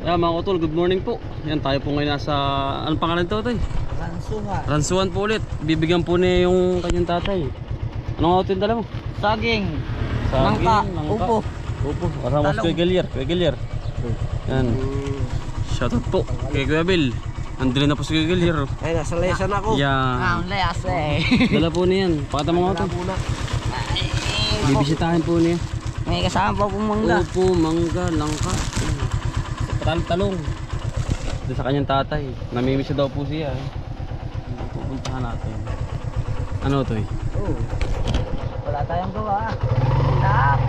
Mga utol, good morning po. Yan, tayo po ngayon nasa, anong pangalan ito, Toy? Ransuhan. Ransuhan po ulit. Bibigyan po niya yung kanyang tatay. Anong auto yung dala mo? Saging. Saging, Nangka. nangka. Upo. Upo. Kasama si Talong. Kuya Gilier. Kuya Gilier. Yan. Shoutout po kay Kuya Bill. Andun na po si Kuya Gilier. Ay, nasa lesan ako. Yan. Ang layas eh. Dala po niya yan. Pakita mo nga ito. Bibisitahin po niya. May kasama pa pong mangga. Upo, mangga, langka. Talong. Doon sa kanyang tatay. Namimiss daw po siya. Pupuntahan natin. Ano to eh? Oh. Wala tayong gawa. Stop.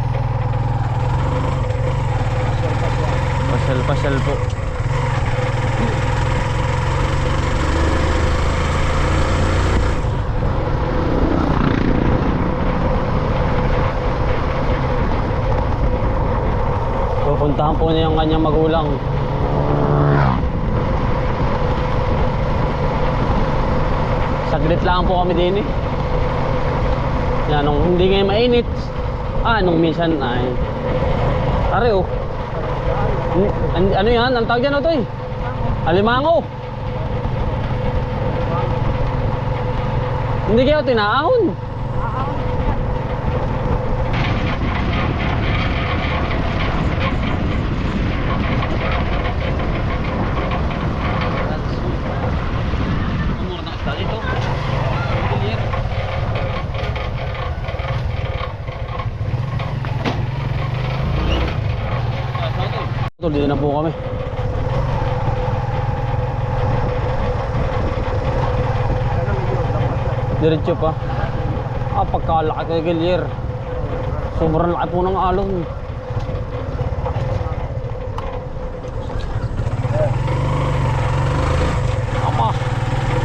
Pasyal po. Pupuntahan po niya yung kanyang magulang. Saglit lang po kami din eh. Yan, nung hindi ngayon mainit. Nung minsan ay. Are oh. Ano yan? Ang tawag dyan o to eh? Alimango. Hindi kayo tinaahon. Dito na po kami. Diretso pa. Pagkalaki kay Gilier. Sobrang laki po ng alon.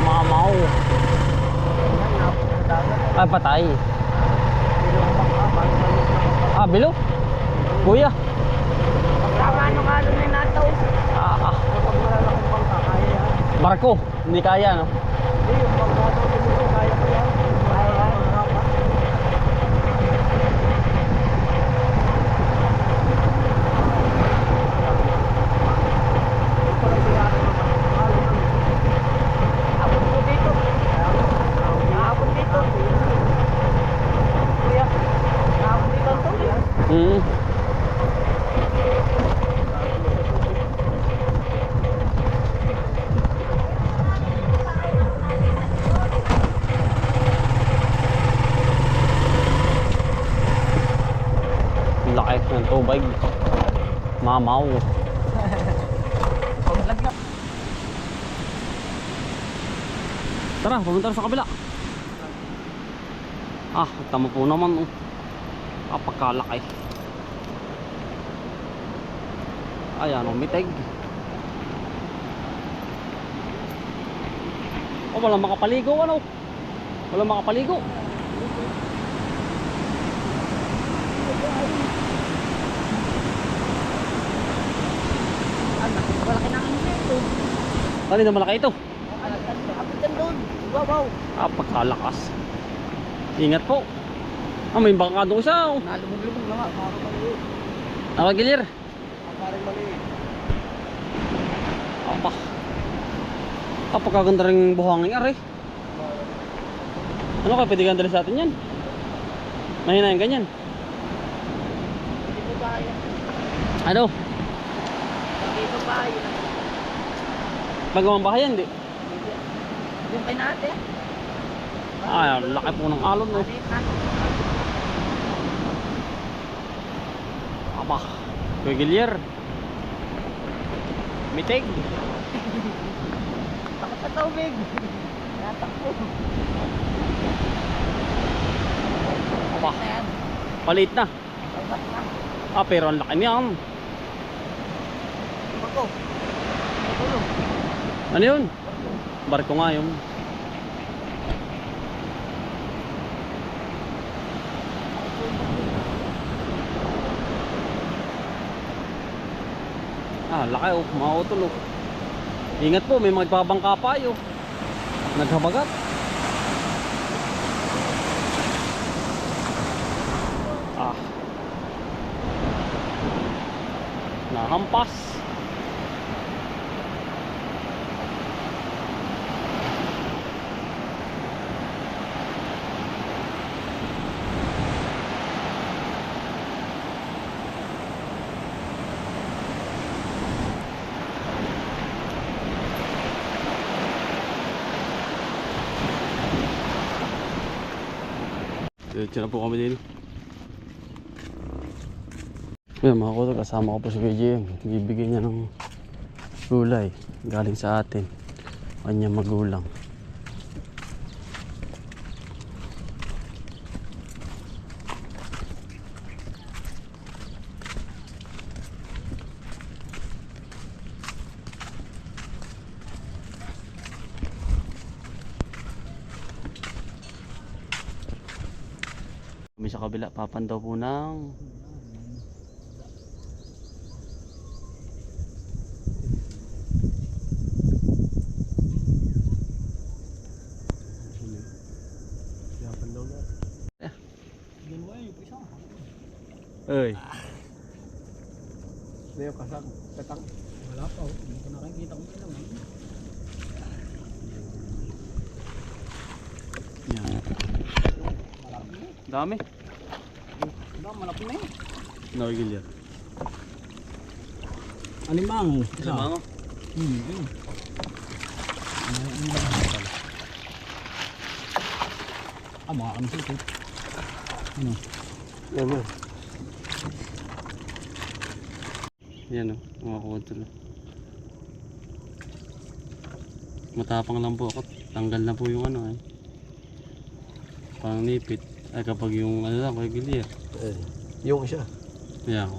Mamaw. Patay. Bilo? Kuya. Tama nung alon na nataw. Barko, hindi kaya no? Laki ng tubig. Mamaw. Tara, pumunta sa kabila. Tama po naman. Pagkalaki. Ayan, umitig. Walang makapaligo, ano? Walang makapaligo. Malaki na ang ito. Kanina malaki ito. Abot yan doon. Wow. Pagkalakas. Ingat po. May bangka doon siya. Nalubog-lubog na nga. Parang maliit. Gilir. Parang maliit. Pagkaganda rin buhangin are. Ano kaya pwede ganda sa atin yan? Mahina yung ganyan. Hindi ko kaya. Ano? Hindi ko kaya. Magawang bahay yan, di? Yung kay natin. Laki po ng alon, no? Kuya Gilier. Mitig. Takot sa tubig. Natakbo. Ayan. Palit na. Tagat na. Pero ang laki niyan. Barko. Tulong. Ano yun? Barko nga yun. Laki oh, mga utol oh. Ingat po, may magbabangka pa yun. Naghabagat. Ah. Nahampas. Diretso na po kami din. Ayan mga kutol, kasama ko po si KGM. Bibigyan niya ng gulay galing sa atin, kanyang magulang. Kami sa kabila, papandaw po ng Yapan daw na. Dalawa yung isa. ay. Ano yung kasang? Katang? Wala pa. Hindi ko nakikita kung ilang. Yan. Dami. Malaki na yun. Nawigil yan. Alimang. Alam mo? Yun. Mga kami sito. Ano? Yan mo. Yan o, mga kutol. Matapang lang po ako. Tanggal na po yung ano eh. Pang nipit. Ay kapag yung ano lang, kagilya. Yung isa. Yan ako.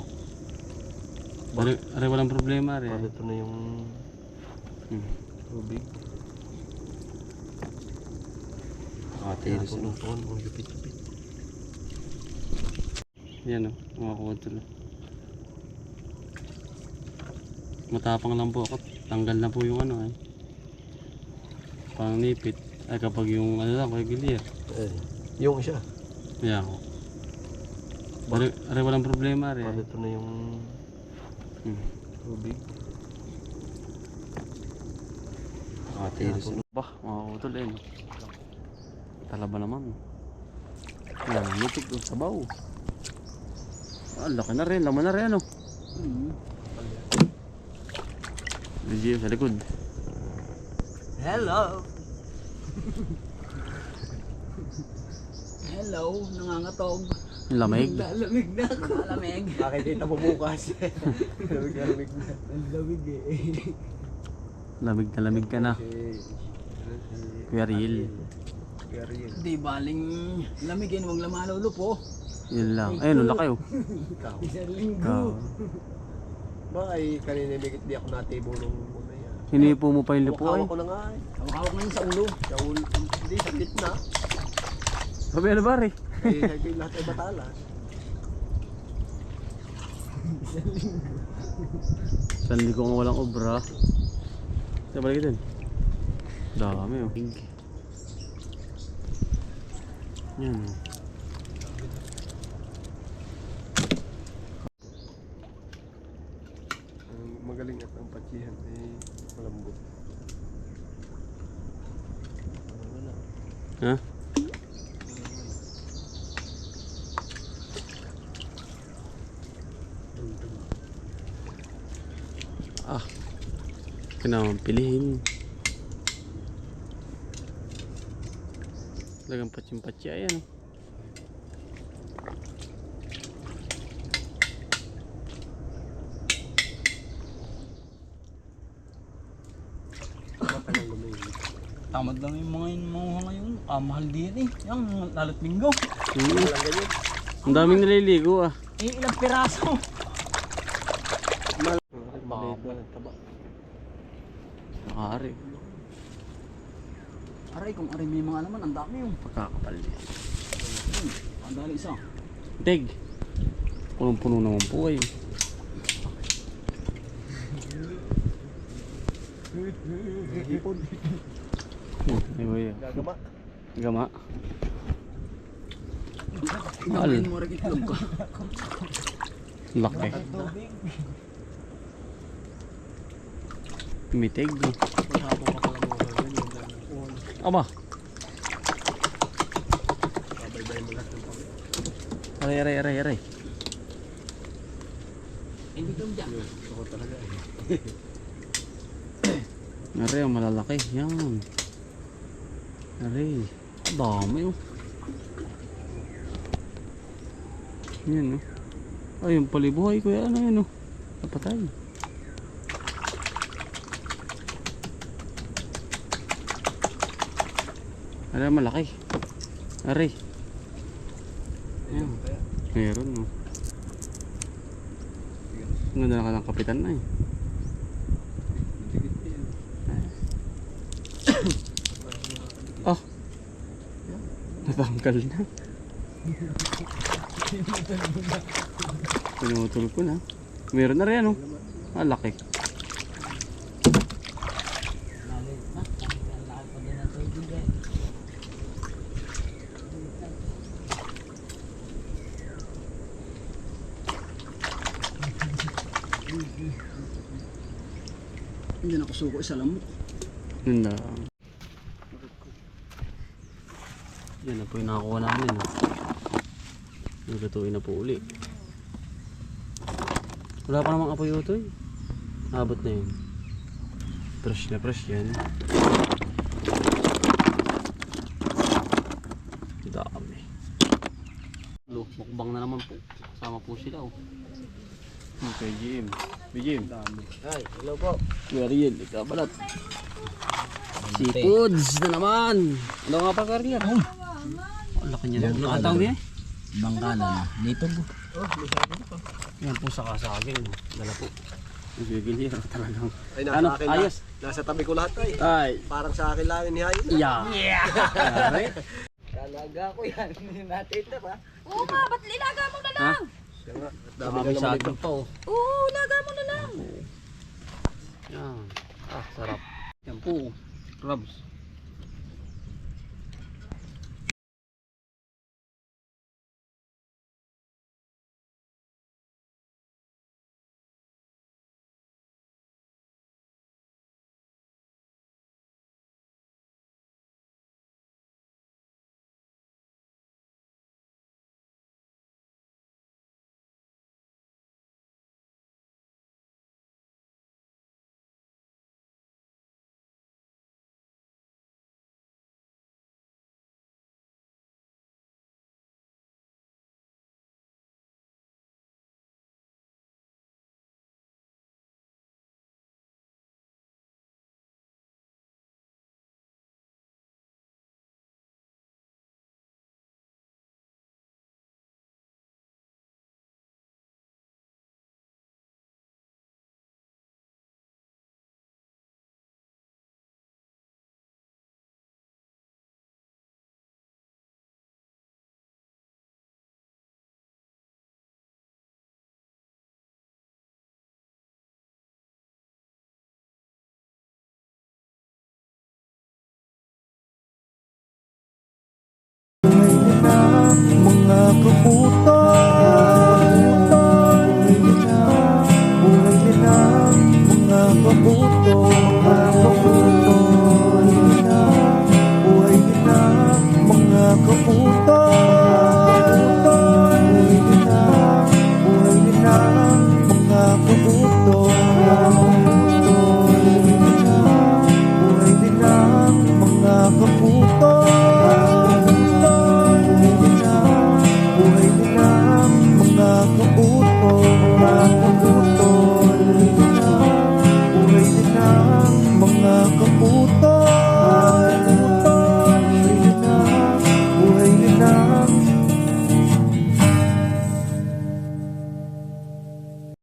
Are walang problema are. Ito na yung tubig. Nakatiris Yan, na. tuon, mga lupit-lupit. Yan o, mga kutol. Matapang lang po ako. Tanggal na po yung ano eh. Pang nipit. Ay kapag yung ano lang, kagilya. Yung isa. Yan ako. Are walang problema are. Ito na yung tubig. Nakatiris na. Bah, mga kutol eh. No? Talaba naman. Yan, mitik doon sa baw. Ah, laki na rin, laman na rin ano. BGM sa likod. Hello. Hello, nangangatog. Yung lamig. Lalamig na ako. Lalamig. Makikita mo bukas. Lamig na. Lamig eh. Lamig na lamig ka na. Kuya Riel. Di baling lamigin, wag lamalolo po. Yun lang. Ayun, laki oh. Ikaw. Isang linggo. Ba ay kanina bigit di ako natibo nung una yan. Hinipo mo pa yung lipo ay. Hawak ko na nga eh. Hawak na yun sa ulo. Sa ulo. Hindi, sa gitna. Sabi ano ba rin? Lahat ay batalas. Saan ko nga walang obra. Sa balik din. Dami oh. Yan oh. Ang magaling at ang patsihan ay malambot. Ha? Ah. Kailangan pilihin. Lagang patsi-patsi ayan. Matagal lumayin. Tamad lang yung mga ngayon. Mahal din eh. Yung lalot linggo. Walang ganyan. Ang daming naliligo ah. Ilang piraso. Maliit na taba. Nakari. Aray, kung aray may mga alaman, ang dami yung. Pagkakapal niya. Ang dali isa. Teg. Punong-puno naman po kayo. Hipon. Ayun yan. Gagama. Gama. Gawin mo rin itlog ko. Laki. Mitig. Maghapon ka pala mo. Ganyan. Aba. Babay-bay mo lahat ng pangit. Aray. Hindi ko dyan. Ako talaga eh. Aray, ang malalaki. Yan. Aray. Dami oh. Yan, no? Ay, yung palibuhay ko yan, ano, napatay. Ano, malaki. Aray. Ayan. Meron, no? Ganda na ka ng kapitan na, eh. Oh. Natanggal na. Pinutol ko na. Meron na rin, ano? Laki. Hindi na kusuko isa lamok. Yun lang. Yan na po yung nakakuha namin. Naglutuin na po uli. Wala pa namang apoy ito eh. Abot na yun. Fresh na fresh yan. Dami. Mukbang na naman po. Kasama po sila oh. Okay, GM. BGM. Ay, hello po. Ariel, ikabalat. Seafoods na naman. Ano nga pa, Carla? Oh. Ang laki niya. Ano ang tawag niya? Bangkalan. Nitog. Yan po sa kasagin. Dala po. Ang bigil niya talagang. Ay, nasa Ano? akin Ayos. Nasa tabi ko lahat ay. Ay. Parang sa akin lang inihayin. Yeah. Alright. Talaga ko yan. Hindi natin ito ba? Oo nga, ba't ilaga mo na lang? Siya nga. Dami na saging pa oh. Oo, ilaga mo na lang. Yan. Sarap. Yan po. Crabs. Mga kaputan, buhay nila, mga kaputan, buhay nila, mga kaputan, buhay nila, mga kaputan, buhay nila, mga kaputan.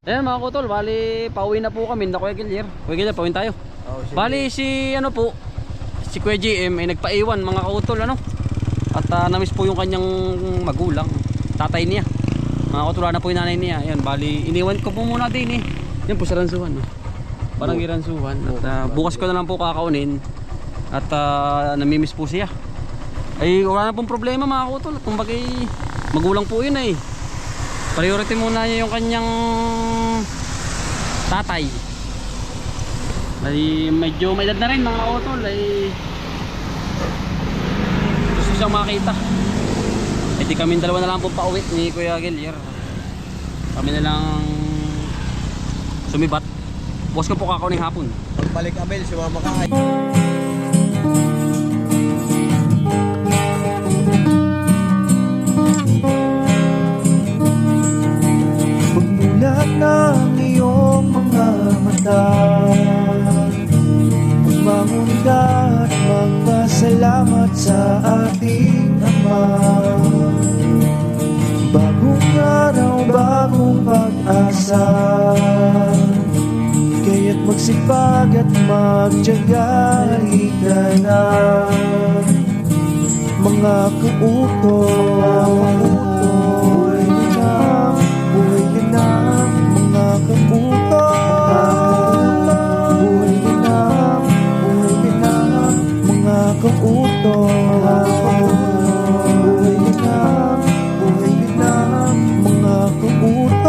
Ayan mga kutol, bali pauwi na po kami na Kuya Gilier. Kuya Gilier, pauwi tayo. Bali si ano po, si Kuya GM ay nagpaiwan mga kutol ano. At namiss po yung kanyang magulang, tatay niya. Mga kutol, na po yung nanay niya. Ayan, bali iniwan ko po muna din eh. Yan po sa Ransuhan. No? Parang Ransuhan. At bukas ko na lang po kakaunin. At namimiss po siya. Ay wala na pong problema mga kutol. Kumbaga magulang po yun eh. Priority muna niya yung kanyang tatay. Ay medyo may edad na rin mga kutol. Ay gusto siyang makita. Eh di kami dalawa na lang po pauwi ni Kuya Gilier. Kami na lang sumibat. Bukas ko po kakaunin hapon. Pagbalik Abel, si Mama Kaay. mulat ng iyong mga mata. Magmamunda at magpasalamat sa ating Ama. Bagong araw, bagong pag-asa, kaya't magsipag at magtiyaga, halika na. Mga kautoy, buhay ka na, mga kautoy, buhay ka na, mga kautoy, buhay ka na, mga kautoy,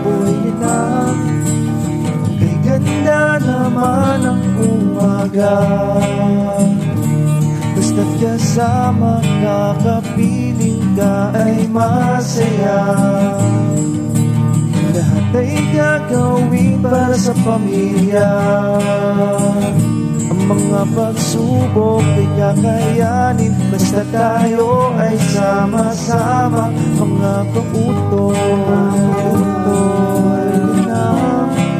buhay ka na. Kay ganda naman ang umaga, basta't kasama ka, kapiling ka ay masaya. Lahat ay gagawin para sa pamilya. Ang mga pagsubok ay kakayanin, basta tayo ay sama-sama. Mga kautoy,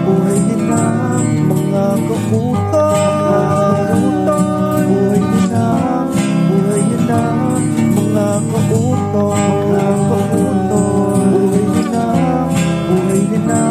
buhay din na, mga kautoy, buhay din na, mga kautoy, buhay din na,